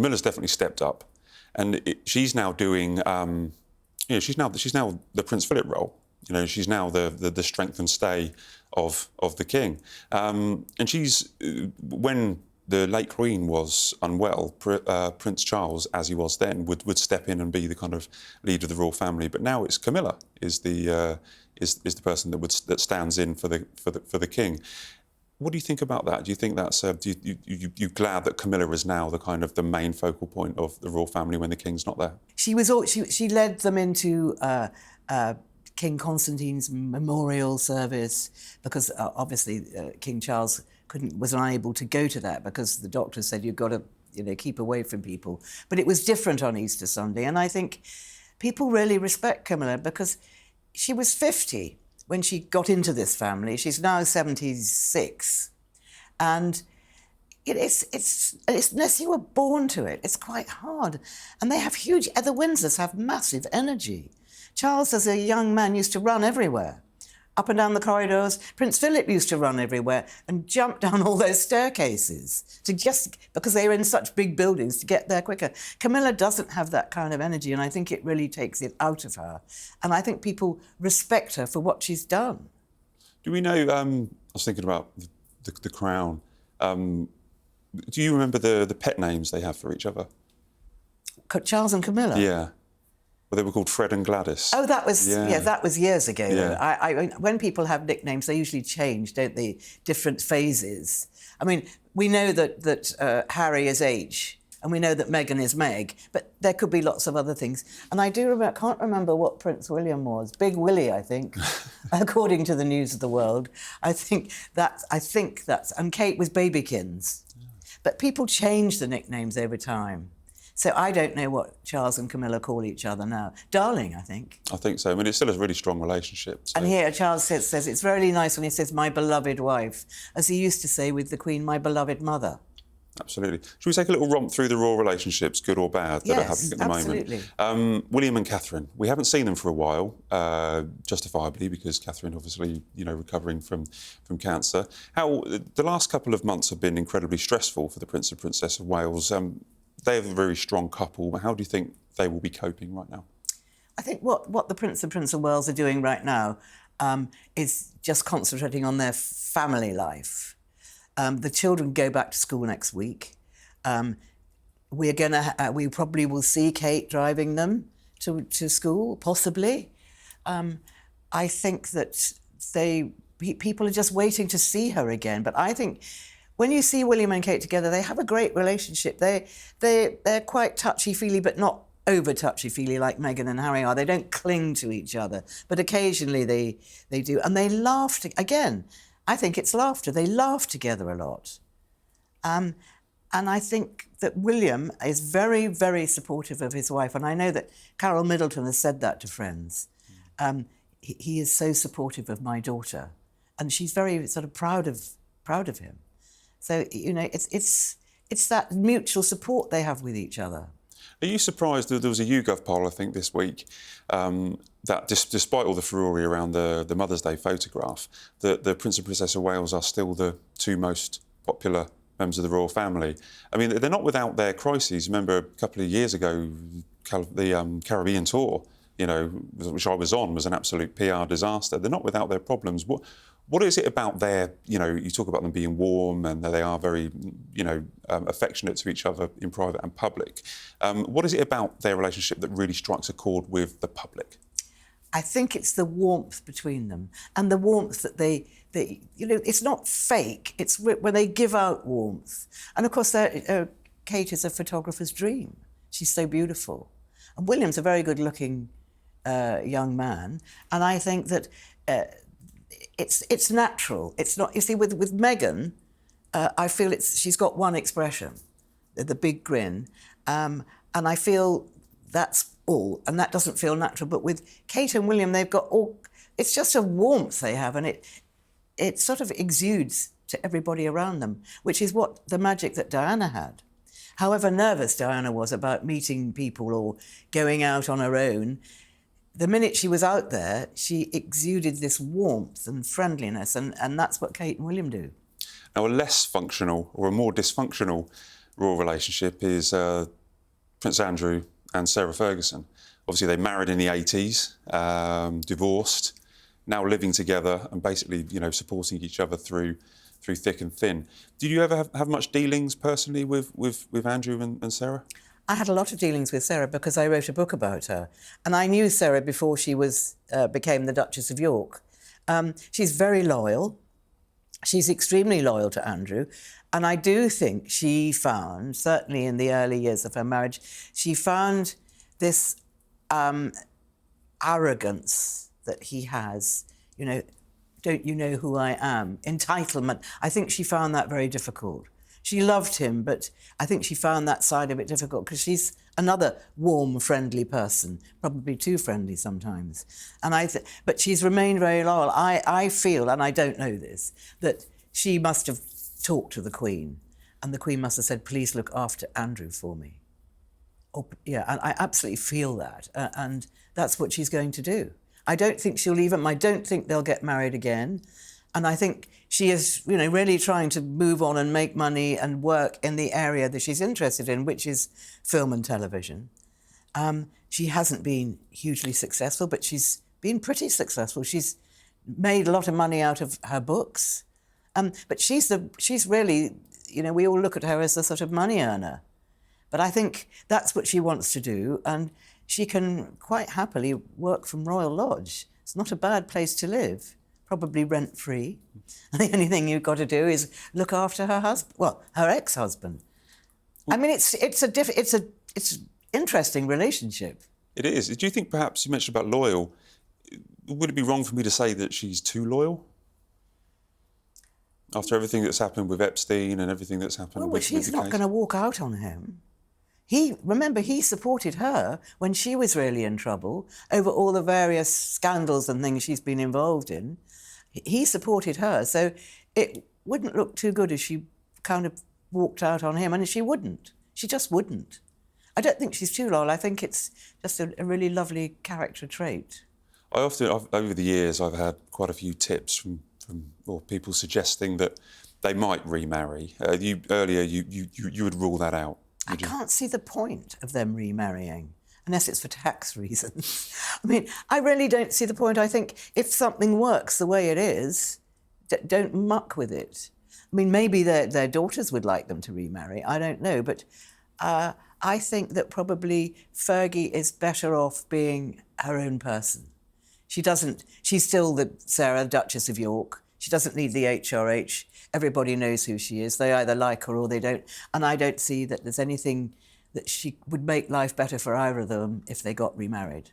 Camilla's definitely stepped up, and she's now doing, she's now the Prince Philip role. You know, she's now the strength and stay of the king, and she's when the late Queen was unwell, Prince Charles, as he was then, would step in and be the kind of leader of the royal family. But now it's Camilla is the person that stands in for the king. What do you think about that? Do you think that's you glad that Camilla is now the main focal point of the royal family when the king's not there? She led them into King Constantine's memorial service because obviously King Charles was unable to go to that because the doctor said you've got to keep away from people. But it was different on Easter Sunday, and I think people really respect Camilla because she was 50 when she got into this family. She's now 76, and it's unless you were born to it, it's quite hard. And they have huge. The Windsors have massive energy. Charles, as a young man, used to run everywhere, up and down the corridors. Prince Philip used to run everywhere and jump down all those staircases because they were in such big buildings to get there quicker. Camilla doesn't have that kind of energy, and I think it really takes it out of her. And I think people respect her for what she's done. Do we know, I was thinking about the crown. Do you remember the pet names they have for each other? Charles and Camilla? Yeah. Well, they were called Fred and Gladys. Oh, that was that was years ago. Yeah. When people have nicknames, they usually change, don't they? Different phases. I mean, we know that Harry is H, and we know that Meghan is Meg, but there could be lots of other things. And I can't remember what Prince William was. Big Willie, I think, according to the News of the World. I think that's, and Kate was Babykins. Yeah. But people change the nicknames over time. So I don't know what Charles and Camilla call each other now. Darling, I think. I think so. I mean, it's still a really strong relationship. So. And here Charles says it's really nice when he says, my beloved wife, as he used to say with the Queen, my beloved mother. Absolutely. Should we take a little romp through the royal relationships, good or bad, that are happening at the absolutely. moment? William and Catherine. We haven't seen them for a while, justifiably, because Catherine, obviously, recovering from cancer. How the last couple of months have been incredibly stressful for the Prince and Princess of Wales. They have a very strong couple. How do you think they will be coping right now? I think what the Prince and Princess of Wales are doing right now is just concentrating on their family life. The children go back to school next week. We probably will see Kate driving them to school, possibly. I think that people are just waiting to see her again. But I think when you see William and Kate together, they have a great relationship. They're quite touchy-feely, but not over touchy-feely like Meghan and Harry are. They don't cling to each other, but occasionally they do. And they laugh again. I think it's laughter. They laugh together a lot. And I think that William is very, very supportive of his wife. And I know that Carol Middleton has said that to friends. He is so supportive of my daughter. And she's very sort of proud of him. So, it's that mutual support they have with each other. Are you surprised that there was a YouGov poll, I think, this week, that despite all the furore around the Mother's Day photograph, that the Prince and Princess of Wales are still the two most popular members of the royal family? I mean, they're not without their crises. Remember, a couple of years ago, the Caribbean tour, which I was on, was an absolute PR disaster. They're not without their problems. What is it about their, you talk about them being warm and they are very, affectionate to each other in private and public. What is it about their relationship that really strikes a chord with the public? I think it's the warmth between them and the warmth that they it's not fake, it's when they give out warmth. And of course, Kate is a photographer's dream. She's so beautiful. And William's a very good-looking young man. And I think that it's natural. It's not. You see, with Meghan, I feel she's got one expression, the big grin, and I feel that's all, and that doesn't feel natural. But with Kate and William, they've got all. It's just a warmth they have, and it sort of exudes to everybody around them, which is what the magic that Diana had. However nervous Diana was about meeting people or going out on her own, the minute she was out there, she exuded this warmth and friendliness, and that's what Kate and William do. Now, a less functional or a more dysfunctional royal relationship is Prince Andrew and Sarah Ferguson. Obviously, they married in the 80s, divorced, now living together and basically, supporting each other through thick and thin. Did you ever have much dealings personally with Andrew and Sarah? I had a lot of dealings with Sarah because I wrote a book about her. And I knew Sarah before she became the Duchess of York. She's very loyal. She's extremely loyal to Andrew. And I do think she found, certainly in the early years of her marriage, she found this arrogance that he has, don't you know who I am? Entitlement. I think she found that very difficult. She loved him, but I think she found that side of it difficult because she's another warm, friendly person, probably too friendly sometimes. But she's remained very loyal. I feel, and I don't know this, that she must have talked to the Queen, and the Queen must have said, "Please look after Andrew for me." And I absolutely feel that, and that's what she's going to do. I don't think she'll leave him. I don't think they'll get married again. And I think she is, really trying to move on and make money and work in the area that she's interested in, which is film and television. She hasn't been hugely successful, but she's been pretty successful. She's made a lot of money out of her books. But she's really, we all look at her as the sort of money earner. But I think that's what she wants to do, and she can quite happily work from Royal Lodge. It's not a bad place to live. Probably rent-free. And the only thing you've got to do is look after her husband. Well, her ex-husband. I mean, it's an interesting relationship. It is. Do you think perhaps you mentioned about loyal? Would it be wrong for me to say that she's too loyal? After everything that's happened with Epstein and everything that's happened with she's not going to walk out on him. Remember, he supported her when she was really in trouble over all the various scandals and things she's been involved in. He supported her, so it wouldn't look too good if she kind of walked out on him, and she wouldn't. She just wouldn't. I don't think she's too loyal. I think it's just a really lovely character trait. Over the years, I've had quite a few tips from people suggesting that they might remarry. Earlier, you would rule that out. I can't see the point of them remarrying, unless it's for tax reasons. I mean, I really don't see the point. I think if something works the way it is, don't muck with it. I mean, maybe their daughters would like them to remarry. I don't know. But I think that probably Fergie is better off being her own person. She's still Sarah, Duchess of York. She doesn't need the HRH. Everybody knows who she is. They either like her or they don't. And I don't see that there's anything that she would make life better for either of them if they got remarried.